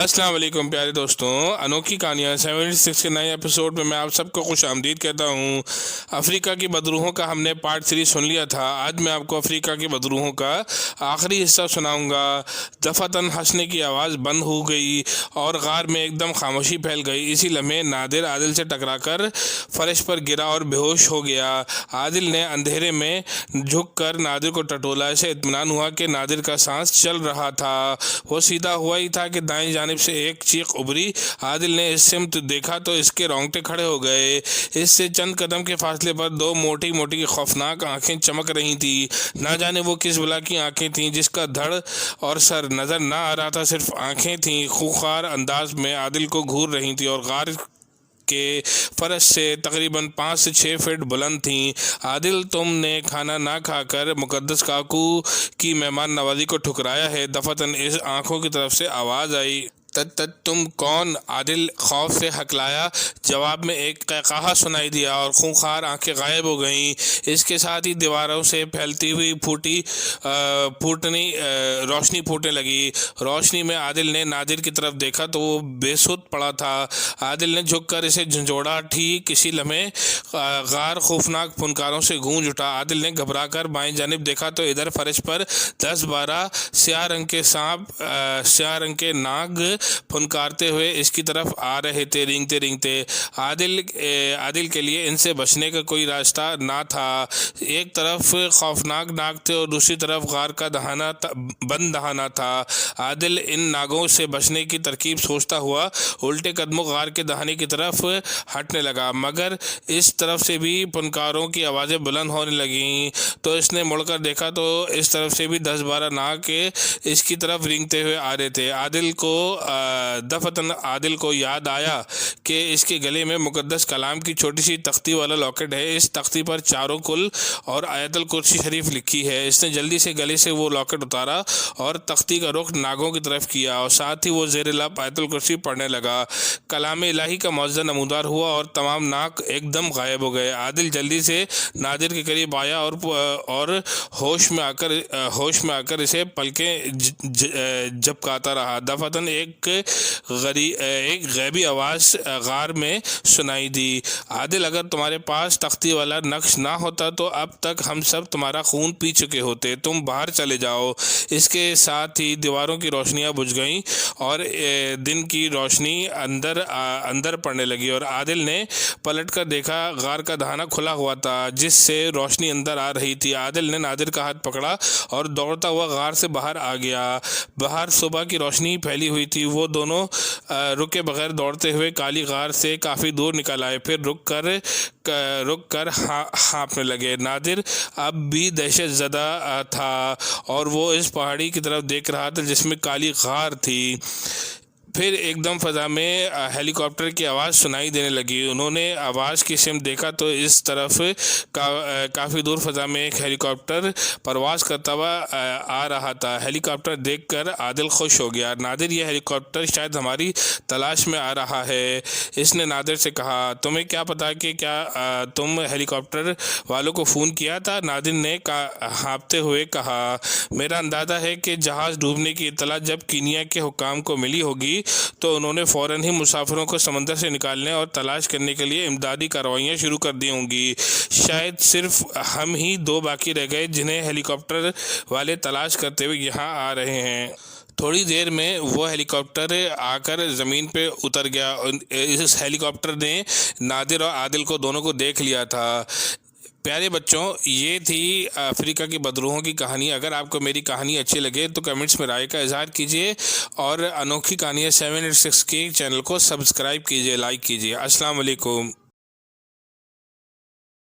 السلام علیکم پیارے دوستوں، انوکھی کہانیاں 76 کے نئے ایپیسوڈ میں آپ سب کو خوش آمدید کہتا ہوں۔ افریقہ کی بدروحوں کا ہم نے پارٹ 3 سن لیا تھا۔ آج میں آپ کو افریقہ کی بدروحوں کا آخری حصہ سناؤں گا۔ دفعتاً ہنسنے کی آواز بند ہو گئی اور غار میں ایک دم خاموشی پھیل گئی۔ اسی لمحے نادر عادل سے ٹکرا کر فرش پر گرا اور بے ہوش ہو گیا۔ عادل نے اندھیرے میں جھک کر نادر کو ٹٹولا۔ اسے اطمینان ہوا کہ نادر کا سانس چل رہا تھا۔ وہ سیدھا ہوا ہی تھا کہ دائیں جانب سے ایک چیخ ابھری۔ عادل نے اس سمت دیکھا تو اس کے رونگٹے کھڑے ہو گئے۔ اس سے چند قدم کے فاصلے پر دو موٹی موٹی خوفناک آنکھیں چمک رہی تھیں۔ نہ جانے وہ کس بلا کی آنکھیں تھیں جس کا دھڑ اور سر نظر نہ آ رہا تھا، صرف آنکھیں تھیں۔ خوخار انداز میں عادل کو گھور رہی تھیں اور غار کے فرش سے تقریباً 5 سے 6 فٹ بلند تھیں۔ عادل، تم نے کھانا نہ کھا کر مقدس کاکو کی مہمان نوازی کو ٹھکرایا ہے۔ دفعتاً اس آنکھوں کی طرف سے آواز آئی، تم کون؟ عادل خوف سے ہکلایا۔ جواب میں ایک قہقہہ سنائی دیا اور خونخوار آنکھیں غائب ہو گئیں۔ اس کے ساتھ ہی دیواروں سے پھیلتی ہوئی روشنی پھوٹنے لگی۔ روشنی میں عادل نے نادر کی طرف دیکھا تو وہ بے سود پڑا تھا۔ عادل نے جھک کر اسے جھنجھوڑا۔ ٹھیک اسی لمحے غار خوفناک پھنکاروں سے گونج اٹھا۔ عادل نے گھبرا کر بائیں جانب دیکھا تو ادھر فرش پر 10-12 سیاہ رنگ کے ناگ پھنکارتے ہوئے اس کی طرف آ رہے تھے، رینگتے۔ عادل کے لیے ان سے بچنے کا کوئی راستہ نہ تھا۔ ایک طرف خوفناک ناگ تھے اور دوسری طرف غار کا بند دہانہ تھا۔ عادل ان ناگوں سے بچنے کی ترکیب سوچتا ہوا الٹے قدموں غار کے دہانے کی طرف ہٹنے لگا، مگر اس طرف سے بھی پھنکاروں کی آوازیں بلند ہونے لگیں تو اس نے مڑ کر دیکھا تو اس طرف سے بھی 10-12 ناگ اس کی طرف رینگتے ہوئے آ رہے تھے۔ عادل کو یاد آیا کہ اس کے گلے میں مقدس کلام کی چھوٹی سی تختی والا لاکٹ ہے۔ اس تختی پر چاروں کل اور آیت الکرسی شریف لکھی ہے۔ اس نے جلدی سے گلے سے وہ لاکٹ اتارا اور تختی کا رخ ناگوں کی طرف کیا اور ساتھ ہی وہ زیر لب آیت الکرسی پڑھنے لگا۔ کلام الہی کا معجزہ نمودار ہوا اور تمام ناگ ایک دم غائب ہو گئے۔ عادل جلدی سے نادر کے قریب آیا اور ہوش میں آ کر اسے پلکیں جھپکاتا رہا۔ دفعتاً ایک غیبی آواز غار میں سنائی دی، عادل، اگر تمہارے پاس تختی والا نقش نہ ہوتا تو اب تک ہم سب تمہارا خون پی چکے ہوتے، تم باہر چلے جاؤ۔ اس کے ساتھ ہی دیواروں کی روشنیاں بجھ گئیں اور دن کی روشنی اندر پڑنے لگی اور عادل نے پلٹ کر دیکھا غار کا دہانہ کھلا ہوا تھا جس سے روشنی اندر آ رہی تھی۔ عادل نے نادر کا ہاتھ پکڑا اور دوڑتا ہوا غار سے باہر آ گیا۔ باہر صبح کی روشنی پھیلی ہوئی تھی۔ وہ دونوں رکے بغیر دوڑتے ہوئے کالی غار سے کافی دور نکل آئے، پھر رک کر ہانپنے لگے۔ نادر اب بھی دہشت زدہ تھا اور وہ اس پہاڑی کی طرف دیکھ رہا تھا جس میں کالی غار تھی۔ پھر ایک دم فضا میں ہیلی کاپٹر کی آواز سنائی دینے لگی۔ انہوں نے آواز کی سمت دیکھا تو اس طرف کافی دور فضا میں ایک ہیلی کاپٹر پرواز کرتا ہوا آ رہا تھا۔ ہیلی کاپٹر دیکھ کر عادل خوش ہو گیا۔ نادر، یہ ہیلی کاپٹر شاید ہماری تلاش میں آ رہا ہے، اس نے نادر سے کہا۔ تمہیں کیا پتا کہ کیا تم ہیلی کاپٹر والوں کو فون کیا تھا؟ نادر نے ہانپتے ہوئے کہا۔ میرا اندازہ ہے کہ جہاز ڈوبنے کی اطلاع جب کینیا کے حکام کو ملی ہوگی تو انہوں نے فوراً ہی مسافروں کو سمندر سے نکالنے اور تلاش کرنے کے لیے امدادی کارروائیاں شروع کر دی ہوں گی۔ شاید صرف ہم ہی دو باقی رہ گئے جنہیں ہیلی کاپٹر والے تلاش کرتے ہوئے یہاں آ رہے ہیں۔ تھوڑی دیر میں وہ ہیلی کاپٹر آ کر زمین پہ اتر گیا۔ اس ہیلی کاپٹر نے نادر اور عادل کو دونوں کو دیکھ لیا تھا۔ پیارے بچوں، یہ تھی افریقہ کی بدروحوں کی کہانی۔ اگر آپ کو میری کہانی اچھی لگے تو کمنٹس میں رائے کا اظہار کیجیے اور انوکھی کہانیاں 786 کے چینل کو سبسکرائب کیجیے، لائک کیجیے۔ السلام علیکم۔